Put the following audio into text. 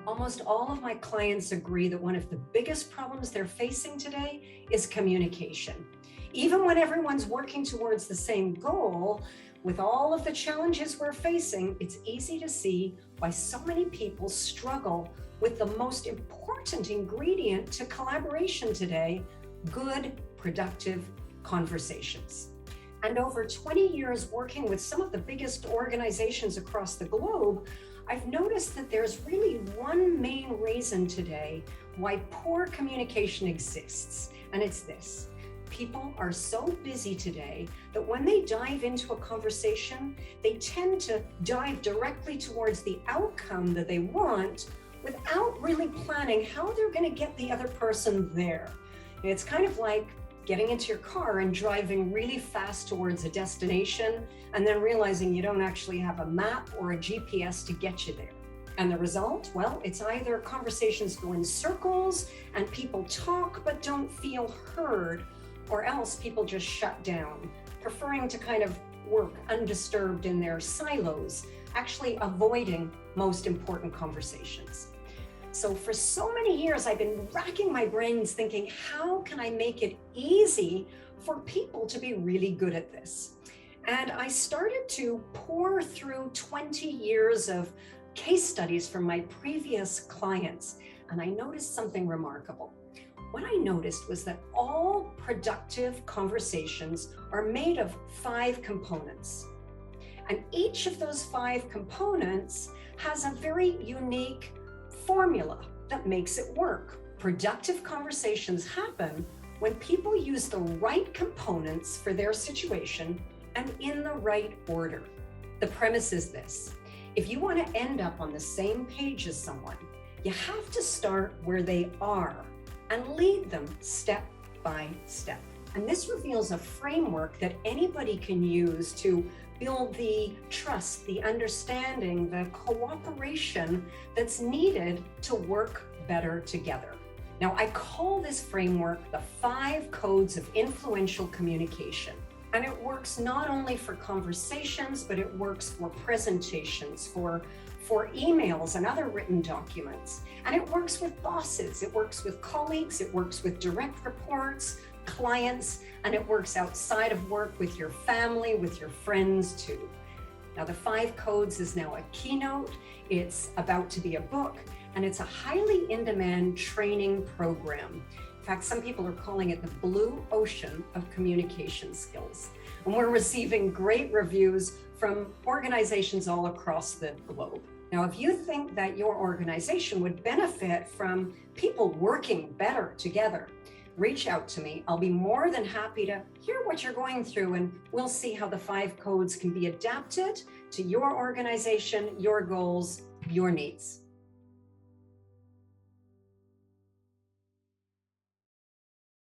Almost all of my clients agree that one of the biggest problems they're facing today is communication. Even when everyone's working towards the same goal, with all of the challenges we're facing, it's easy to see why so many people struggle with the most important ingredient to collaboration today: good, productive conversations. And over 20 years working with some of the biggest organizations across the globe, I've noticed that there's really one main reason today why poor communication exists, and it's this. People are so busy today that when they dive into a conversation, they tend to dive directly towards the outcome that they want without really planning how they're going to get the other person there. It's kind of like getting into your car and driving really fast towards a destination and then realizing you don't actually have a map or a GPS to get you there. And the result? Well, it's either conversations go in circles and people talk but don't feel heard, or else people just shut down, preferring to kind of work undisturbed in their silos, actually avoiding most important conversations. So for so many years, I've been racking my brains thinking, how can I make it easy for people to be really good at this? And I started to pour through 20 years of case studies from my previous clients, and I noticed something remarkable. What I noticed was that all productive conversations are made of 5 components. And each of those 5 components has a very unique formula that makes it work. Productive conversations happen when people use the right components for their situation and in the right order. The premise is this: if you want to end up on the same page as someone, you have to start where they are and lead them step by step. And this reveals a framework that anybody can use to build the trust, the understanding, the cooperation that's needed to work better together. Now, I call this framework the 5 codes of influential communication. And it works not only for conversations, but it works for presentations, for emails and other written documents. And it works with bosses, it works with colleagues, it works with direct reports, clients, and it works outside of work with your family, with your friends too. Now, the 5 codes is now a keynote, it's about to be a book, and it's a highly in-demand training program. In fact, some people are calling it the blue ocean of communication skills. And we're receiving great reviews from organizations all across the globe. Now, if you think that your organization would benefit from people working better together, reach out to me. I'll be more than happy to hear what you're going through, and we'll see how the 5 codes can be adapted to your organization, your goals, your needs.